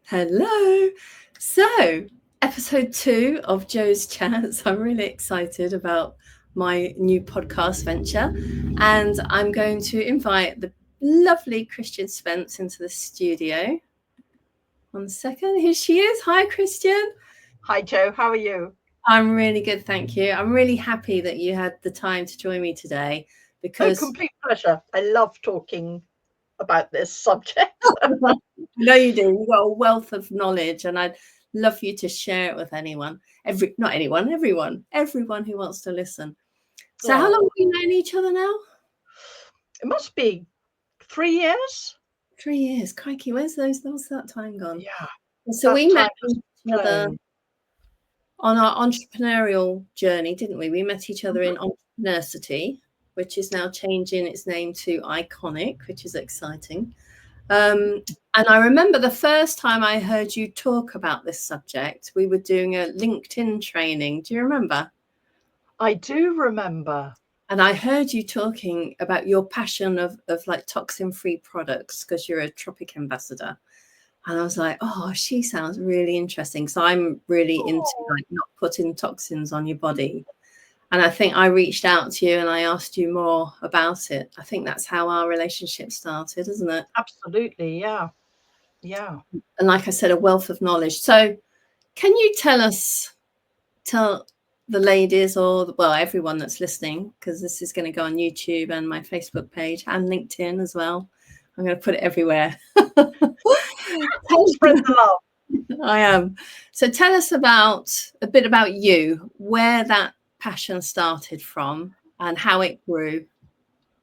Hello. So, episode 2 of Joe's Chats. I'm really excited about my new podcast venture, and I'm going to invite the lovely Christian Spence into the studio. One second. Here she is. Hi, Christian. Hi, Joe. How are you? I'm really good, thank you. I'm really happy that you had the time to join me today because Complete pleasure. I love talking about this subject. I know you do. You've got a wealth of knowledge, and I'd love you to share it with anyone. Everyone who wants to listen. So, how long have we known each other now? It must be 3 years. 3 years. Crikey, where's that time gone? Yeah. So we met each other on our entrepreneurial journey, didn't we? We met each other in Entrepreneurcity, which is now changing its name to Iconic, which is exciting. And I remember the first time I heard you talk about this subject, we were doing a LinkedIn training. Do you remember? I do remember. And I heard you talking about your passion of like toxin-free products because you're a Tropic ambassador. And I was like, oh, she sounds really interesting. So I'm really into like not putting toxins on your body. And I think I reached out to you and I asked you more about it. I think that's how our relationship started, isn't it? Absolutely. Yeah. Yeah. And like I said, a wealth of knowledge. So can you tell the ladies or, well, everyone that's listening, because this is going to go on YouTube and my Facebook page and LinkedIn as well. I'm going to put it everywhere. Spread the love. I am. So tell us a bit about you, where that passion started from and how it grew.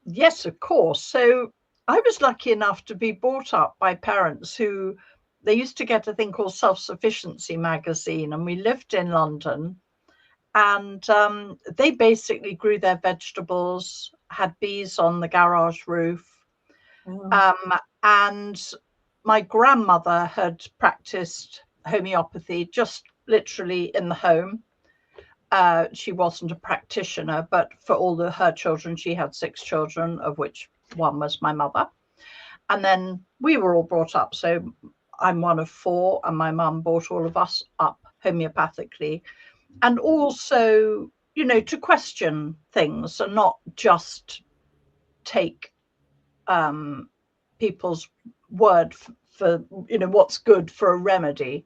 Yes, of course. So I was lucky enough to be brought up by parents who they used to get a thing called Self-Sufficiency magazine, and we lived in London. And they basically grew their vegetables, had bees on the garage roof. And my grandmother had practiced homeopathy just literally in the home. She wasn't a practitioner, but for all her children, she had 6 children, of which one was my mother. And then we were all brought up. So I'm one of 4, and my mum brought all of us up homeopathically. And also, to question things and not just take people's word for, what's good for a remedy.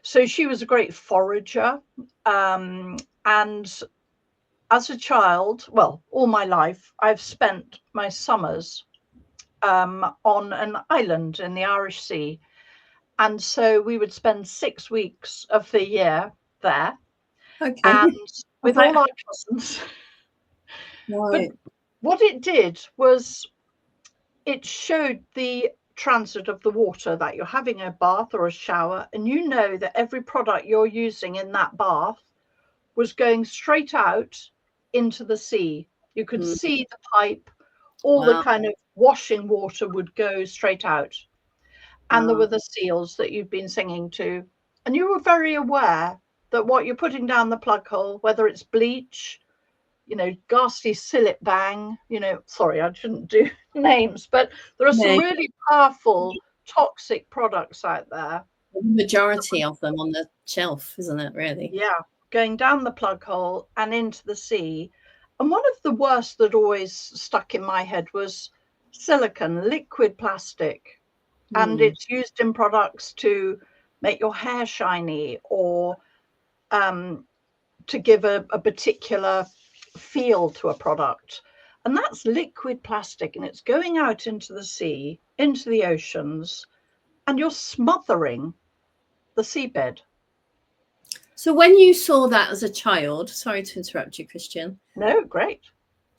So she was a great forager. And as a child, well, all my life, I've spent my summers on an island in the Irish Sea. And so we would spend 6 weeks of the year there. Okay. And with all our cousins. Right. But what it did was it showed the transit of the water, that you're having a bath or a shower, and you know that every product you're using in that bath was going straight out into the sea. You could see the pipe, all the kind of washing water would go straight out. And there were the seals that you've been singing to. And you were very aware that what you're putting down the plug hole, whether it's bleach, ghastly Sillet Bang, sorry, I shouldn't do names, but there are some really powerful toxic products out there. The majority of them on the shelf, isn't it, really? Yeah, going down the plug hole and into the sea. And one of the worst that always stuck in my head was silicone, liquid plastic. And it's used in products to make your hair shiny or to give a particular feel to a product. And that's liquid plastic, and it's going out into the sea, into the oceans, and you're smothering the seabed. So when you saw that as a child, sorry to interrupt you, Christian. No, great.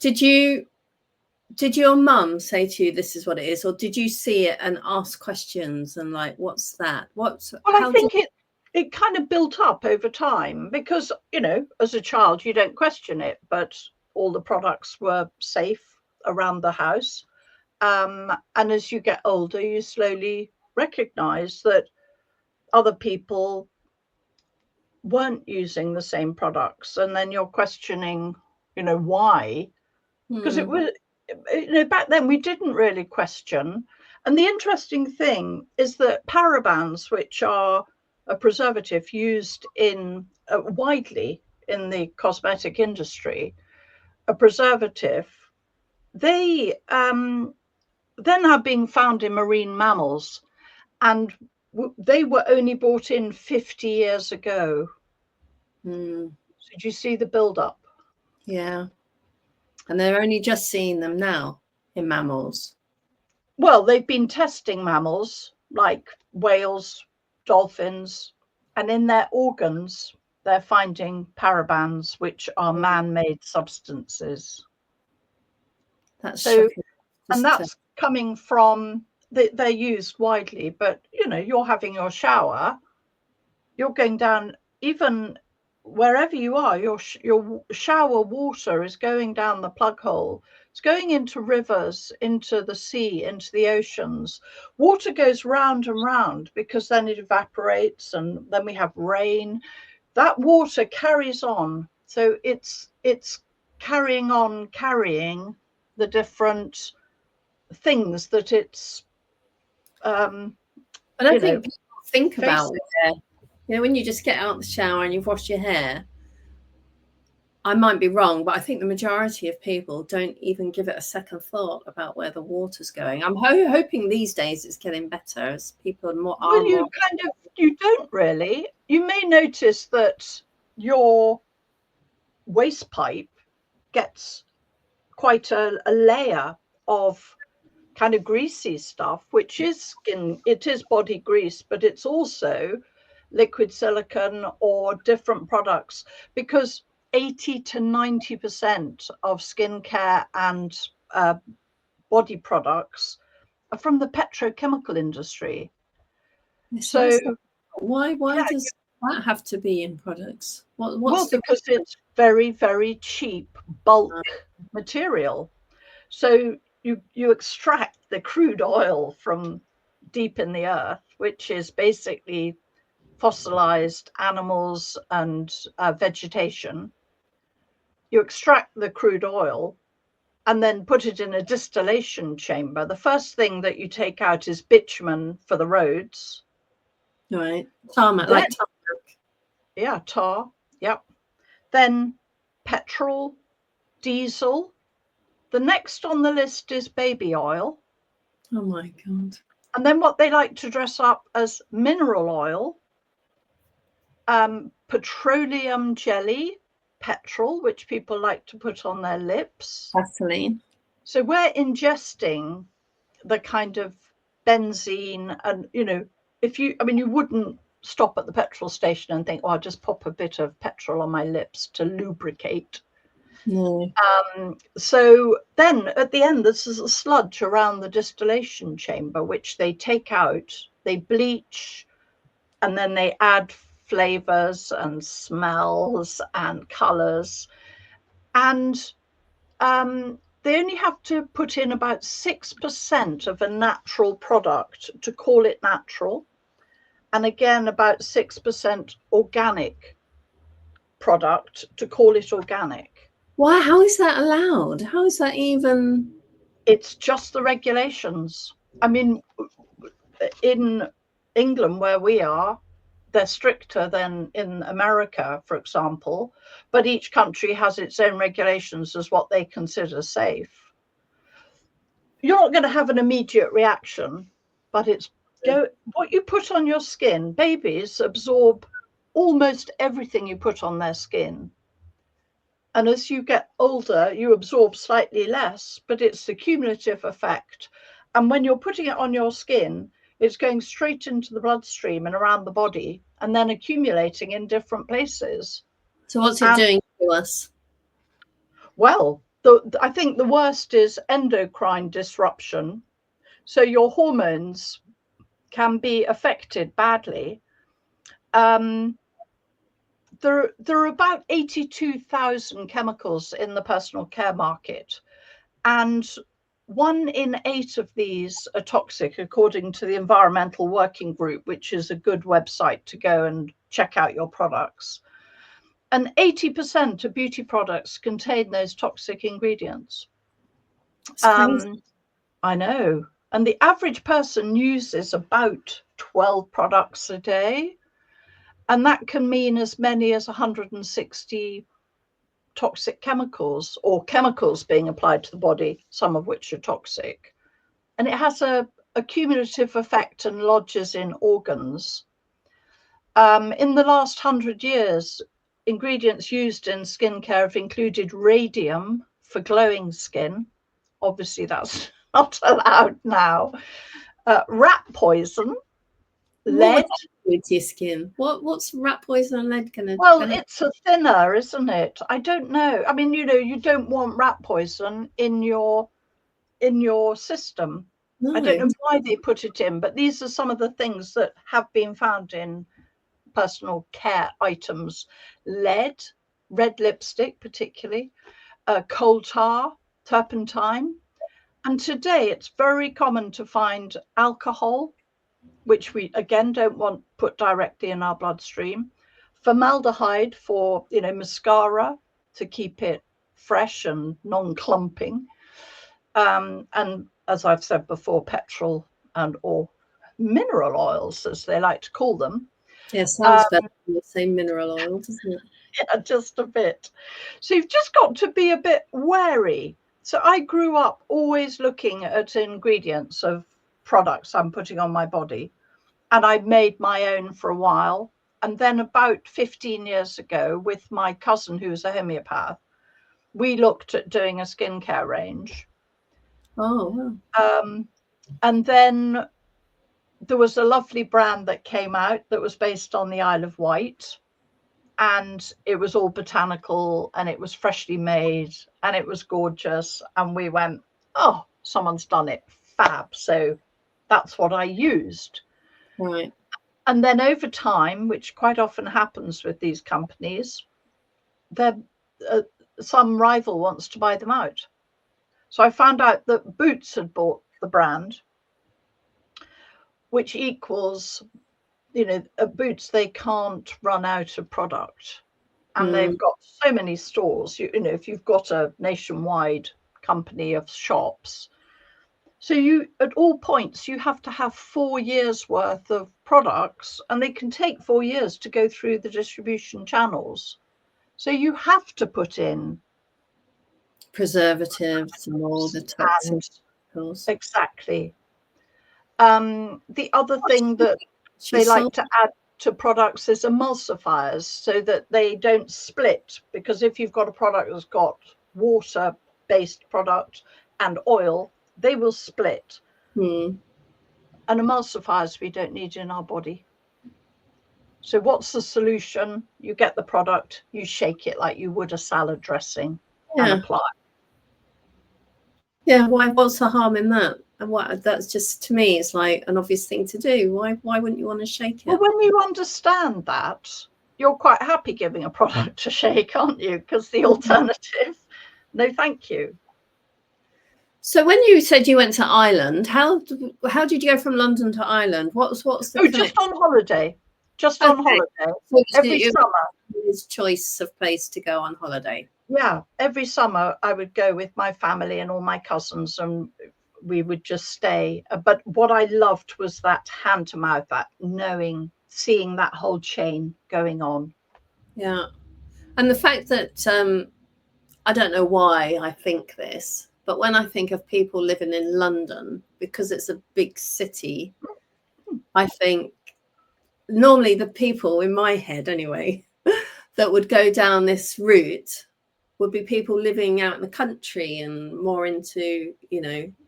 Did your mum say to you, this is what it is? Or did you see it and ask questions and like, what's that? Well, I think it kind of built up over time because, as a child, you don't question it, but all the products were safe around the house. And as you get older, you slowly recognize that other people weren't using the same products. And then you're questioning, why? Because it was, back then we didn't really question. And the interesting thing is that parabens, which are a preservative used in widely in the cosmetic industry, a preservative, they're now being found in marine mammals, and they were only brought in 50 years ago. Mm. So do you see the build-up? Yeah. And they're only just seeing them now in mammals. Well, they've been testing mammals like whales, dolphins, and in their organs, they're finding parabens, which are man-made substances. That's so, shocking. and that's coming from, they're used widely, but you know, you're having your shower, you're going down, even wherever you are, your shower water is going down the plug hole. It's going into rivers, into the sea, into the oceans. Water goes round and round because then it evaporates, and then we have rain. That water carries on. So it's carrying on, carrying the different things that it's I don't think people think about faces. you know, when you just get out of the shower and you've washed your hair, I might be wrong, but I think the majority of people don't even give it a second thought about where the water's going. I'm hoping these days it's getting better as people are more. Well, you don't really. You may notice that your waste pipe gets quite a layer of kind of greasy stuff, which is skin, it is body grease, but it's also liquid silicone or different products, because 80 to 90% of skincare and body products are from the petrochemical industry. So why does that have to be in products? Well, because it's very, very cheap bulk material. So you extract the crude oil from deep in the earth, which is basically fossilized animals and vegetation. You extract the crude oil and then put it in a distillation chamber. The first thing that you take out is bitumen for the roads. Right. Tarmac, like tarmac. Yeah, tar. Yep. Then petrol, diesel. The next on the list is baby oil. Oh my God. And then what they like to dress up as mineral oil, petroleum jelly, petrol, which people like to put on their lips. Vaseline. So we're ingesting the kind of benzene, and you know, you wouldn't stop at the petrol station and think, oh, I'll just pop a bit of petrol on my lips to lubricate. No. So then at the end, this is a sludge around the distillation chamber, which they take out, they bleach, and then they add flavors and smells and colors. And they only have to put in about 6% of a natural product to call it natural. And again, about 6% organic product to call it organic. Why? How is that allowed? How is that even? It's just the regulations. I mean, in England, where we are, they're stricter than in America, for example, but each country has its own regulations as what they consider safe. You're not going to have an immediate reaction, but it's what you put on your skin. Babies absorb almost everything you put on their skin. And as you get older, you absorb slightly less, but it's the cumulative effect. And when you're putting it on your skin, it's going straight into the bloodstream and around the body and then accumulating in different places. So what's it doing to us? Well, I think the worst is endocrine disruption. So your hormones can be affected badly. There are about 82,000 chemicals in the personal care market, and 1 in 8 of these are toxic, according to the Environmental Working Group, which is a good website to go and check out your products. And 80% of beauty products contain those toxic ingredients. I know. And the average person uses about 12 products a day. And that can mean as many as 160 toxic chemicals, or chemicals being applied to the body, some of which are toxic. And it has a cumulative effect and lodges in organs. In the last 100 years, ingredients used in skincare have included radium for glowing skin. Obviously, that's not allowed now. Rat poison, lead. With your skin. What's rat poison and lead gonna? Well, it's a thinner, isn't it? I don't know. I mean, you don't want rat poison in your system. No. I don't know why they put it in, but these are some of the things that have been found in personal care items. Lead, red lipstick particularly, coal tar, turpentine. And today it's very common to find alcohol, which we again don't want put directly in our bloodstream. Formaldehyde for, mascara to keep it fresh and non-clumping. And as I've said before, petrol or mineral oils, as they like to call them. Yeah, sounds better than the same mineral oil, doesn't it? Yeah, just a bit. So you've just got to be a bit wary. So I grew up always looking at ingredients of products I'm putting on my body, and I made my own for a while. And then about 15 years ago, with my cousin, who's a homeopath, we looked at doing a skincare range. Oh, wow. And then there was a lovely brand that came out that was based on the Isle of Wight, and it was all botanical, and it was freshly made, and it was gorgeous. And we went, oh, someone's done it, fab. So that's what I used. Right. And then over time, which quite often happens with these companies, some rival wants to buy them out. So I found out that Boots had bought the brand, which equals, at Boots, they can't run out of product. And they've got so many stores, if you've got a nationwide company of shops. So at all points, you have to have 4 years worth of products, and they can take 4 years to go through the distribution channels. So you have to put in preservatives and all the toxins. Exactly. The other thing that they like to add to products is emulsifiers, so that they don't split. Because if you've got a product that's got water-based product and oil, they will split. And emulsifiers we don't need in our body. So what's the solution? You get the product, you shake it like you would a salad dressing, and apply. Yeah, what's the harm in that? And that's just, to me, it's like an obvious thing to do. Why wouldn't you want to shake it? Well, when you understand that, you're quite happy giving a product a shake, aren't you? Because the alternative, no thank you. So when you said you went to Ireland, how did you go from London to Ireland? What's the connection? Just on holiday. Just on holiday. So every summer. His choice of place to go on holiday. Yeah, every summer I would go with my family and all my cousins, and we would just stay. But what I loved was that hand to mouth, that seeing that whole chain going on. Yeah. And the fact that I don't know why I think this, but when I think of people living in London, because it's a big city, I think normally the people in my head anyway that would go down this route would be people living out in the country and more into,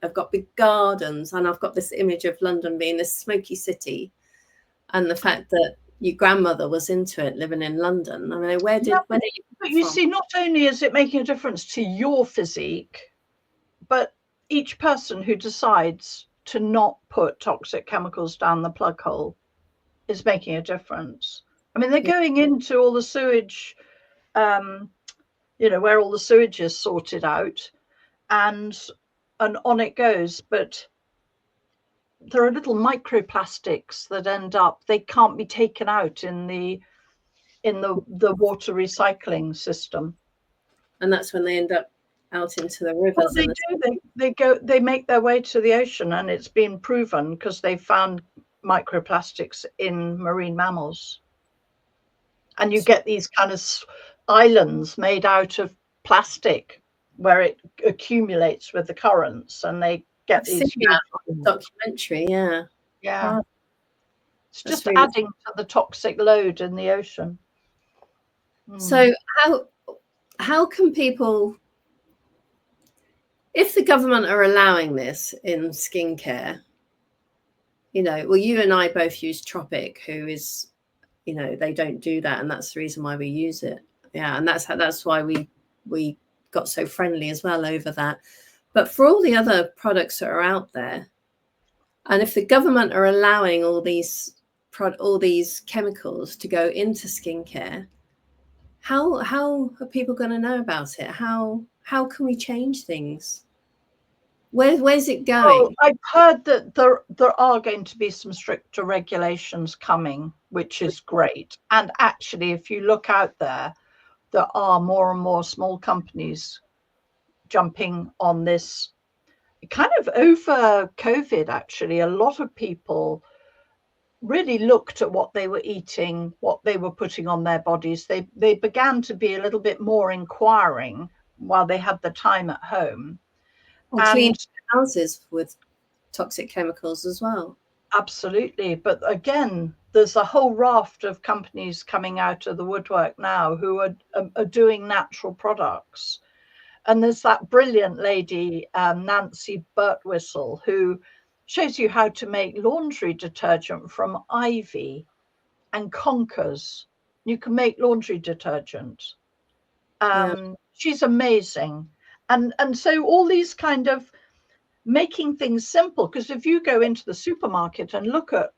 I've got big gardens, and I've got this image of London being this smoky city. And the fact that your grandmother was into it, living in London. I mean, where did you see, not only is it making a difference to your physique, but each person who decides to not put toxic chemicals down the plug hole is making a difference. I mean, they're going into all the sewage, where all the sewage is sorted out, and on it goes. But there are little microplastics that end up, they can't be taken out in the water recycling system. And that's when they end up out into the Well, rivers. they And do. They make their way to the ocean, and it's been proven because they found microplastics in marine mammals. And you get these kind of islands made out of plastic where it accumulates with the currents, and they get I've seen these that huge. on the documentary. Yeah. Yeah, Wow, it's that's just really. adding to the toxic load in the ocean. So how can people, if the government are allowing this in skincare, well, you and I both use Tropic, who is, they don't do that, and that's the reason why we use it. Yeah, and that's why we got so friendly as well over that. But for all the other products that are out there, and if the government are allowing all these chemicals to go into skincare, how are people going to know about it? How can we change things? Where's it Well, going? I've heard that there are going to be some stricter regulations coming, which is great. And actually, if you look out there, there are more and more small companies jumping on this kind of over COVID. Actually, a lot of people really looked at what they were eating, what they were putting on their bodies. They began to be a little bit more inquiring while they had the time at home. Or clean And houses with toxic chemicals as well. absolutely. But again, there's a whole raft of companies coming out of the woodwork now who are doing natural products. And there's that brilliant lady, Nancy Birtwistle, who shows you how to make laundry detergent from ivy and conkers. You can make laundry detergent. Yeah. She's amazing. And so all these kind of making things simple, because if you go into the supermarket and look at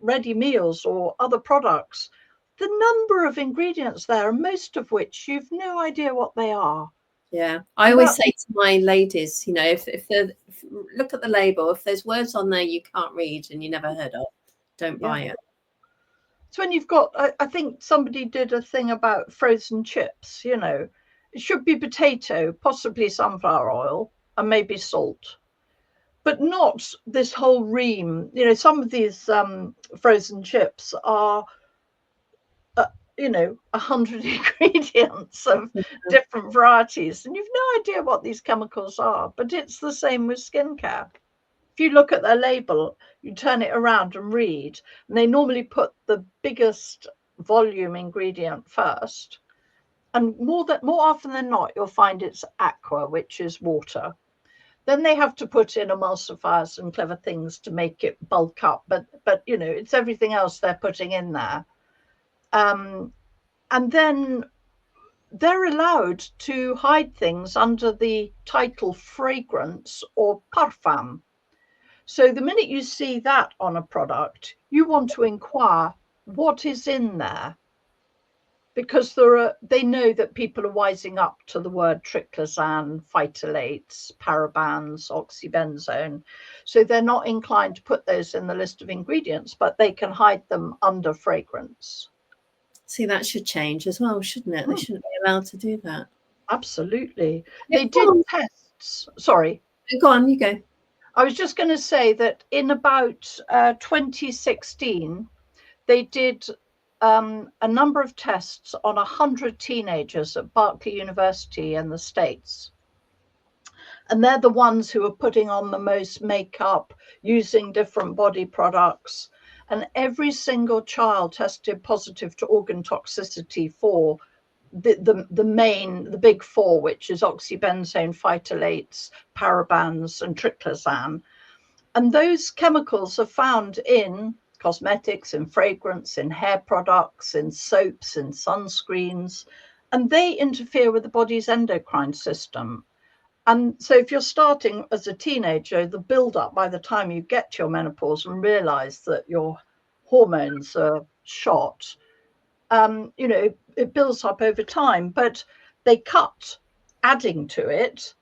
ready meals or other products, the number of ingredients there, most of which you've no idea what they are. Yeah, I always say to my ladies, if look at the label, if there's words on there you can't read and you never heard of, don't buy it. So when you've got, I think somebody did a thing about frozen chips, it should be potato, possibly sunflower oil, and maybe salt, but not this whole ream. Some of these frozen chips are 100 ingredients of different varieties, and you've no idea what these chemicals are. But it's the same with skincare. If you look at their label, you turn it around and read, and they normally put the biggest volume ingredient first, and more often than not you'll find it's aqua, which is water. Then they have to put in emulsifiers and clever things to make it bulk up, but it's everything else they're putting in there. And then they're allowed to hide things under the title fragrance or parfum. So the minute you see that on a product, you want to inquire what is in there, because they know that people are wising up to the word triclosan, phytolates, parabens, oxybenzone. So they're not inclined to put those in the list of ingredients, but they can hide them under fragrance. See, that should change as well, shouldn't it? They shouldn't be allowed to do that. Absolutely. They did tests. Sorry. Go on, you go. I was just going to say that in about 2016, they did a number of tests on 100 teenagers at Berkeley University in the States. And they're the ones who are putting on the most makeup, using different body products. And every single child tested positive to organ toxicity for the big four, which is oxybenzone, phytolates, parabens, and triclosan. And those chemicals are found in cosmetics, in fragrance, in hair products, in soaps, in sunscreens, and they interfere with the body's endocrine system. And so if you're starting as a teenager, the build-up by the time you get to your menopause and realize that your hormones are shot, it builds up over time. But they cut adding to it.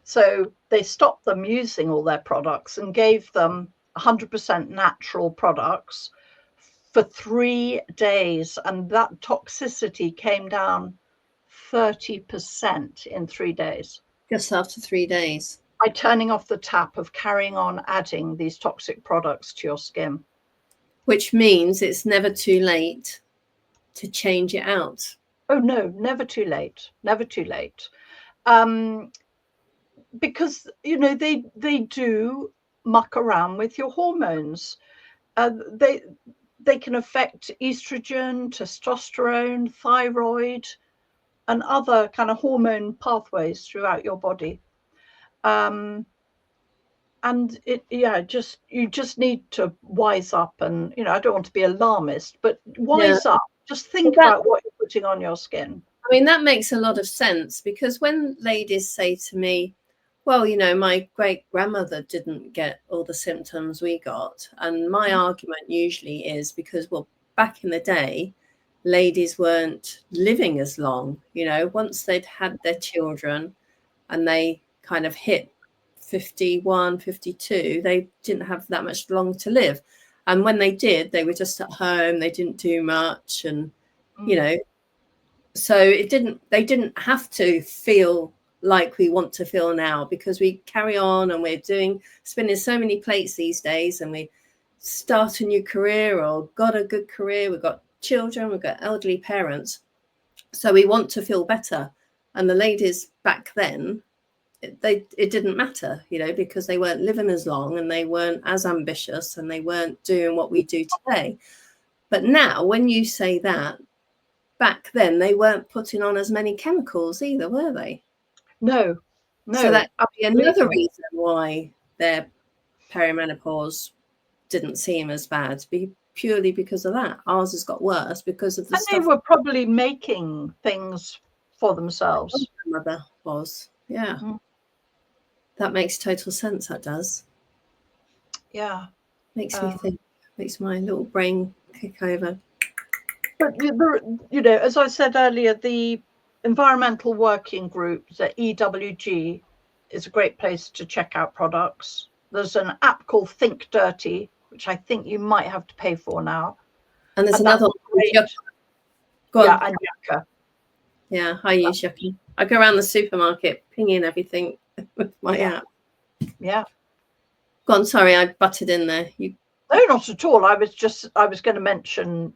So they stopped them using all their products and gave them 100% natural products for 3 days. And that toxicity came down 30% in 3 days. Just after 3 days. By turning off the tap of carrying on adding these toxic products to your skin. Which means it's never too late to change it out. Oh no, never too late. Never too late. Because they do muck around with your hormones. They can affect estrogen, testosterone, thyroid, and other kind of hormone pathways throughout your body. And you just need to wise up, and I don't want to be alarmist, but wise up. Just think about what you're putting on your skin. I mean, that makes a lot of sense, because when ladies say to me, well, my great grandmother didn't get all the symptoms we got. And my argument usually is because, well, back in the day, ladies weren't living as long. Once they'd had their children and they kind of hit 51, 52, they didn't have that much long to live. And when they did, they were just at home. They didn't do much. And, so they didn't have to feel like we want to feel now, because we carry on and we're spinning so many plates these days, and we start a new career or got a good career. We've got children, we've got elderly parents. So we want to feel better. And the ladies back then, it didn't matter, because they weren't living as long and they weren't as ambitious and they weren't doing what we do today. But now, when you say that, back then they weren't putting on as many chemicals either, were they? No. So that could be another reason why their perimenopause didn't seem as bad, purely because of that. Ours has got worse because of the stuff. They were probably making things for themselves. My mother was, yeah. That makes total sense. That does. Yeah. Makes me think. Makes my little brain kick over. But as I said earlier, the environmental working group, the EWG, is a great place to check out products. There's an app called Think Dirty, which I think you might have to pay for now. And there's another one. Yeah, and Yucca. Yeah, I use Yucca. I go around the supermarket pinging everything with my app. Yeah. Go on, sorry, I butted in there. No, not at all. I was going to mention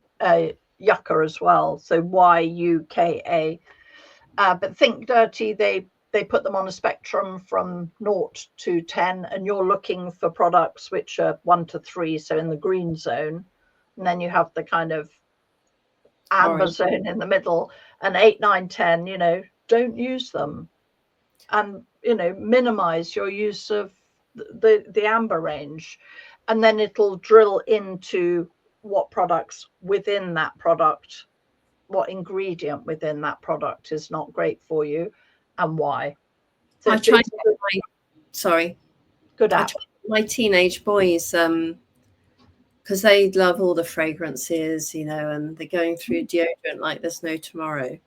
Yucca as well. So YUKA. But Think Dirty, they put them on a spectrum from 0 to 10, and you're looking for products which are 1 to 3, so in the green zone. And then you have the kind of amber zone in the middle, and 8, 9, 10, don't use them. And, minimize your use of the amber range. And then it'll drill into what products within that product, what ingredient within that product is not great for you and why. So I tried to sorry. Good app. My teenage boys, because they love all the fragrances, and they're going through deodorant like there's no tomorrow.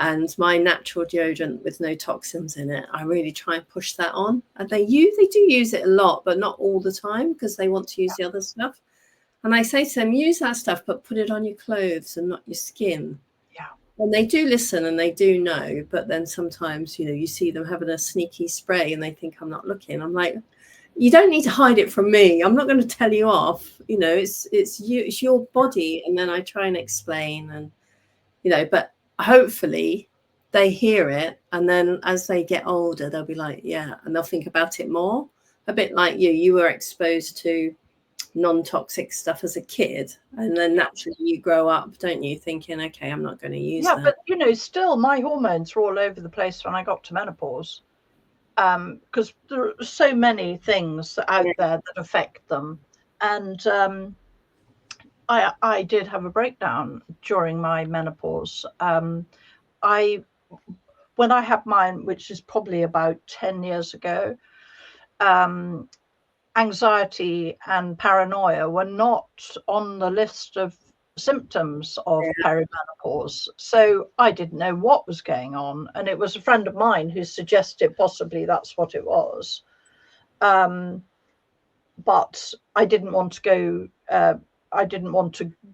And my natural deodorant with no toxins in it, I really try and push that on. And they do use it a lot, but not all the time, because they want to use the other stuff. And I say to them, use that stuff, but put it on your clothes and not your skin. Yeah. And they do listen and they do know. But then sometimes, you see them having a sneaky spray and they think I'm not looking. I'm like, you don't need to hide it from me. I'm not going to tell you off. It's you, it's your body. And then I try and explain, and, but hopefully they hear it, and then as they get older they'll be like, yeah, and they'll think about it more. A bit like you were exposed to non-toxic stuff as a kid, and then naturally you grow up, don't you, thinking, okay, I'm not going to use that. But still my hormones were all over the place when I got to menopause, because there are so many things out there that affect them. And I did have a breakdown during my menopause. When I had mine, which is probably about 10 years ago, anxiety and paranoia were not on the list of symptoms of perimenopause. So I didn't know what was going on. And it was a friend of mine who suggested possibly that's what it was. But I didn't want to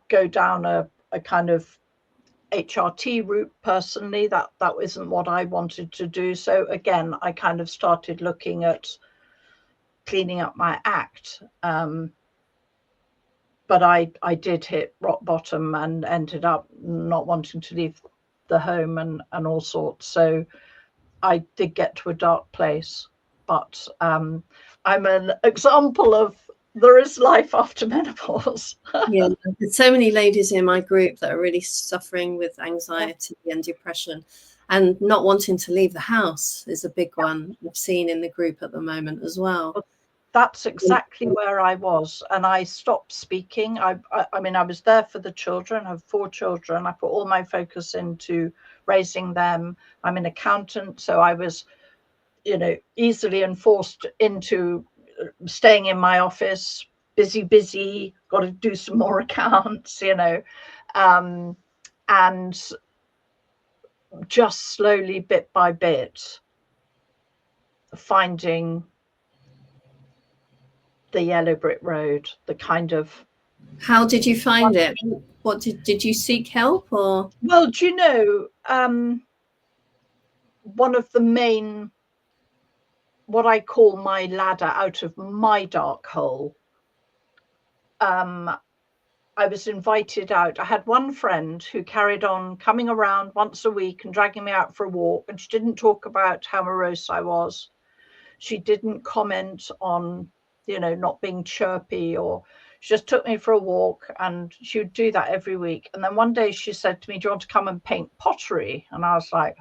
go down a kind of HRT route personally. That isn't what I wanted to do. So again, I kind of started looking at cleaning up my act. But I did hit rock bottom and ended up not wanting to leave the home and all sorts. So I did get to a dark place. But I'm an example of there is life after menopause. Yeah, there's so many ladies in my group that are really suffering with anxiety and depression, and not wanting to leave the house is a big one I've seen in the group at the moment as well. That's exactly where I was, and I stopped speaking. I mean, I was there for the children. I have 4 children. I put all my focus into raising them. I'm an accountant, so I was, easily enforced into staying in my office, busy, got to do some more accounts, and just slowly, bit by bit, finding the yellow brick road, the kind of. How did you find it? What did you seek help or? Well, do you know, one of the main, what I call my ladder out of my dark hole, I was invited out. I had one friend who carried on coming around once a week and dragging me out for a walk, and she didn't talk about how morose I was. She didn't comment on, not being chirpy, or she just took me for a walk, and she would do that every week. And then one day she said to me, "Do you want to come and paint pottery?" And I was like,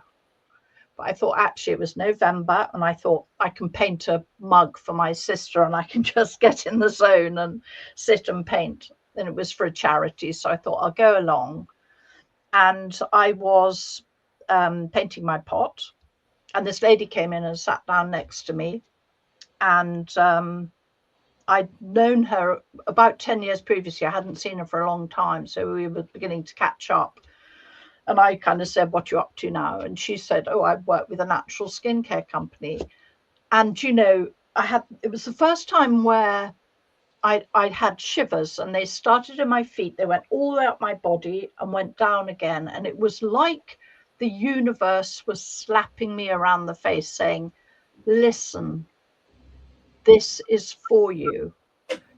but I thought actually it was November, and I thought I can paint a mug for my sister and I can just get in the zone and sit and paint. And it was for a charity, so I thought I'll go along. And I was painting my pot, and this lady came in and sat down next to me, and I'd known her about 10 years previously. I hadn't seen her for a long time, so we were beginning to catch up. And I kind of said, "What are you up to now?" And she said, "Oh, I work with a natural skincare company." And, it was the first time where I had shivers, and they started in my feet. They went all out my body and went down again. And it was like the universe was slapping me around the face saying, "Listen, this is for you."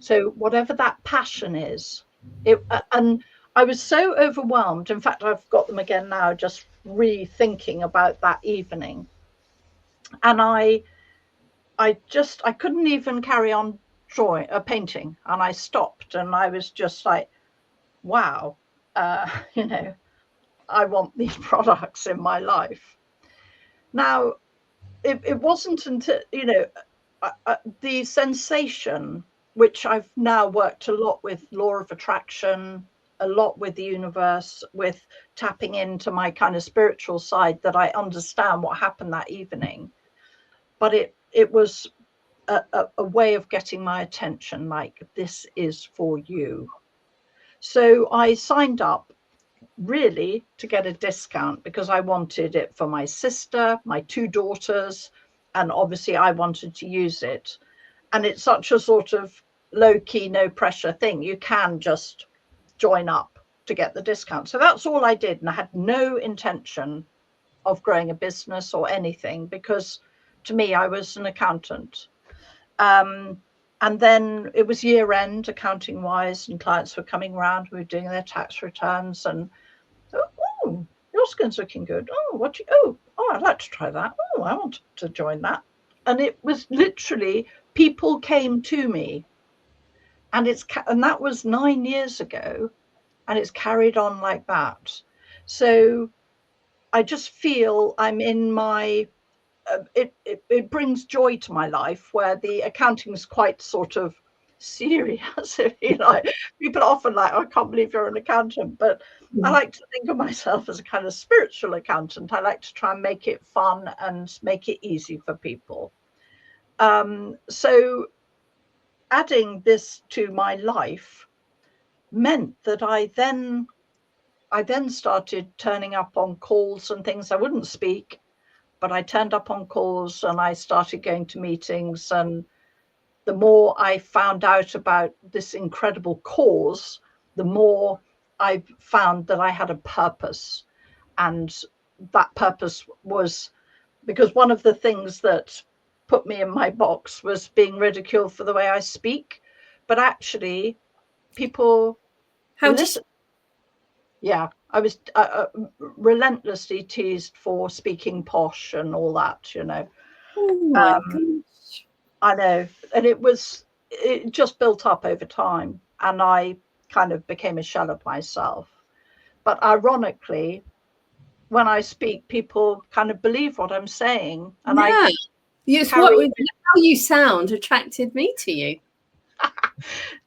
So whatever that passion is, and I was so overwhelmed. In fact, I've got them again now, just rethinking about that evening. And I couldn't even carry on painting, and I stopped, and I was just like, wow, I want these products in my life. Now, it wasn't until, the sensation, which I've now worked a lot with law of attraction, a lot with the universe, with tapping into my kind of spiritual side, that I understand what happened that evening. But it was a way of getting my attention, like, this is for you. So I signed up really to get a discount because I wanted it for my sister, my 2 daughters, and obviously I wanted to use it. And it's such a sort of low key, no pressure thing. You can just join up to get the discount. So that's all I did. And I had no intention of growing a business or anything, because to me, I was an accountant. And then it was year end, accounting wise, and clients were coming around who were doing their tax returns, and, "Oh, your skin's looking good. Oh, I'd like to try that. Oh, I want to join that." And it was literally, people came to me, and that was 9 years ago, and it's carried on like that. So I just feel I'm in my, it brings joy to my life, where the accounting is quite sort of serious, if you like. People are often like, "Oh, I can't believe you're an accountant," but I like to think of myself as a kind of spiritual accountant. I like to try and make it fun and make it easy for people. So adding this to my life meant that I then started turning up on calls and things. I wouldn't speak, but I turned up on calls, and I started going to meetings. And the more I found out about this incredible cause, the more I found that I had a purpose, and that purpose was because one of the things that put me in my box was being ridiculed for the way I speak, but actually people How did listen. Yeah, I was relentlessly teased for speaking posh and all that, you know. oh my Um, gosh. I know, and it just built up over time, and I kind of became a shell of myself. But ironically, when I speak, people kind of believe what I'm saying, and I Yeah. It's carry. how you sound attracted me to you.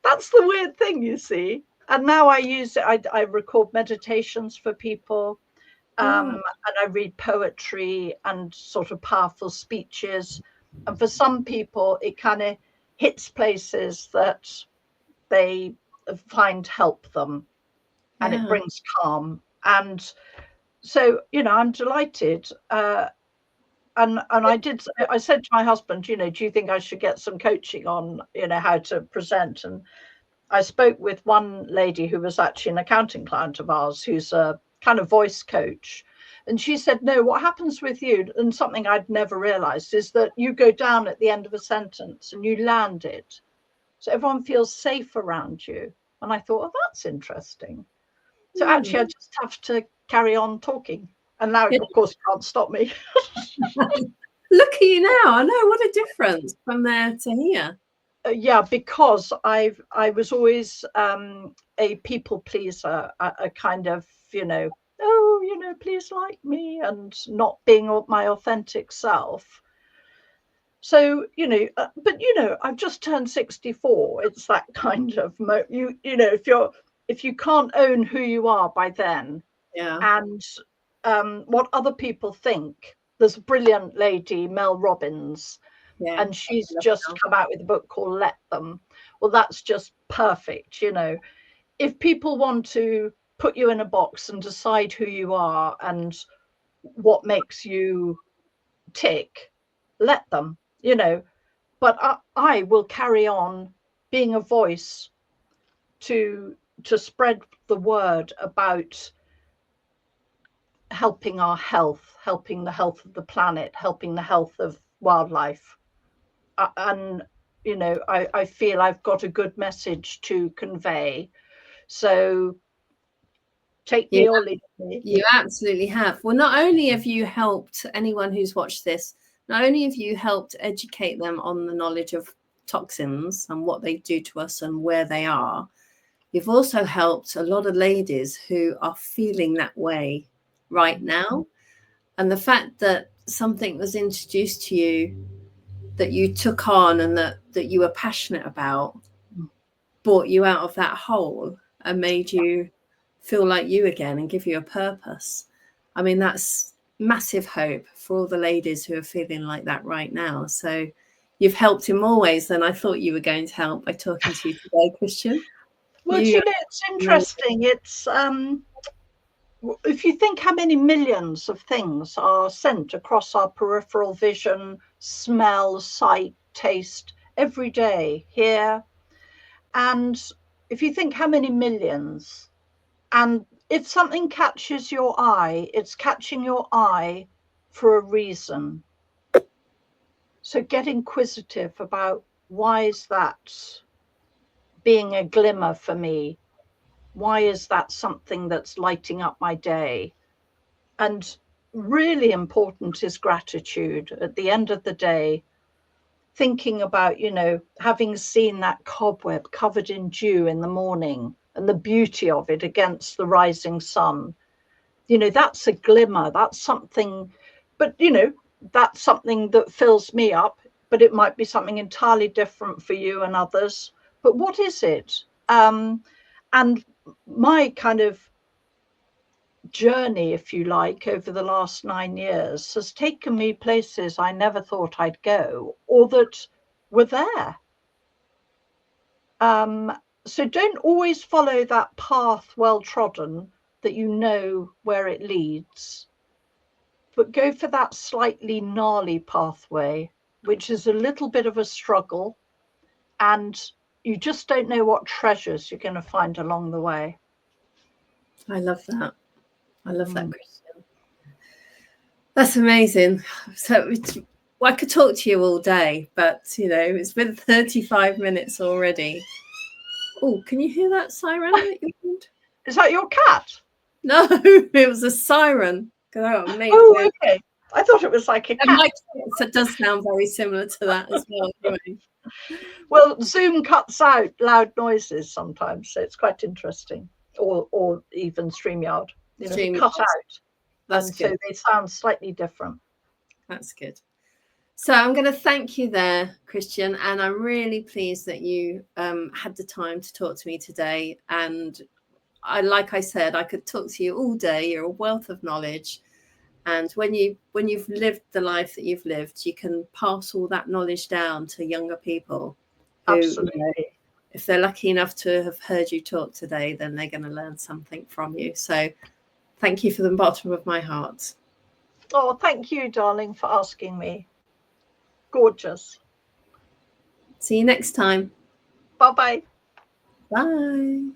That's the weird thing, you see. And now I use it. I record meditations for people, Yeah. and I read poetry and sort of powerful speeches. And for some people, it kind of hits places that they find help them, and it Yeah. brings calm. And so, you know, I'm delighted. And I said to my husband, you know, do you think I should get some coaching on, you know, how to present? And I spoke with one lady who was actually an accounting client of ours, who's a kind of voice coach. And she said, no, what happens with you, and something I'd never realized, is that you go down at the end of a sentence and you land it. So everyone feels safe around you. And I thought, oh, that's interesting. So Hmm. actually, I just have to carry on talking. And now, Yeah. of course, you can't stop me. Look at you now. I know what a difference from there to here. Yeah, because I was always a people pleaser, a kind of, you know, oh, you know, please like me, and not being my authentic self. So, you know, but you know, I've just turned 64. It's that kind of you know, if you can't own who you are by then, Yeah. and what other people think. There's a brilliant lady, Mel Robbins, Yeah. and she's I love just Mel. come out with a book called Let Them. Well, that's just perfect. You know, if people want to put you in a box and decide who you are and what makes you tick, let them, you know. But I will carry on being a voice to spread the word about helping our health, helping the health of the planet, helping the health of wildlife. And you know, I feel I've got a good message to convey. So take You, me or leave me. you absolutely have. Well, not only have you helped anyone who's watched this, not only have you helped educate them on the knowledge of toxins and what they do to us and where they are, you've also helped a lot of ladies who are feeling that way right now. And the fact that something was introduced to you that you took on and that you were passionate about brought you out of that hole and made you feel like you again and give you a purpose. I mean, that's massive hope for all the ladies who are feeling like that right now. So you've helped in more ways than I thought you were going to help by talking to you today, Christian. Well, You you know, it's interesting. It's if you think how many millions of things are sent across our peripheral vision, smell, sight, taste every day here, and if you think how many millions, and if something catches your eye, it's catching your eye for a reason. So get inquisitive about, why is that being a glimmer for me? Why is that something that's lighting up my day? And really important is gratitude at the end of the day, thinking about, you know, having seen that cobweb covered in dew in the morning and the beauty of it against the rising sun. You know, that's a glimmer, that's something, but, you know, that's something that fills me up, but it might be something entirely different for you and others. But what is it? And my kind of journey, if you like, over the last 9 years has taken me places I never thought I'd go or that were there. So don't always follow that path well trodden that you know where it leads, but go for that slightly gnarly pathway, which is a little bit of a struggle, and you just don't know what treasures you're going to find along the way. I love that. I love that, Christian. That's amazing. So I could talk to you all day, but it's been 35 minutes already. Oh, can you hear that siren that you heard? Is that your cat? No, it was a siren. Oh, okay. I thought it was like a cat. It does sound very similar to that as well. Anyway. Well, Zoom cuts out loud noises sometimes, so it's quite interesting. Or even StreamYard, cut out. That's good. So they sound slightly different. That's good. So I'm going to thank you there, Christian, and I'm really pleased that you had the time to talk to me today. And like I said, I could talk to you all day. You're a wealth of knowledge. And when you've lived the life that you've lived, you can pass all that knowledge down to younger people who, absolutely, if they're lucky enough to have heard you talk today, then they're going to learn something from you. So thank you from the bottom of my heart. Oh, thank you, darling, for asking me. Gorgeous. See you next time. Bye-bye. Bye.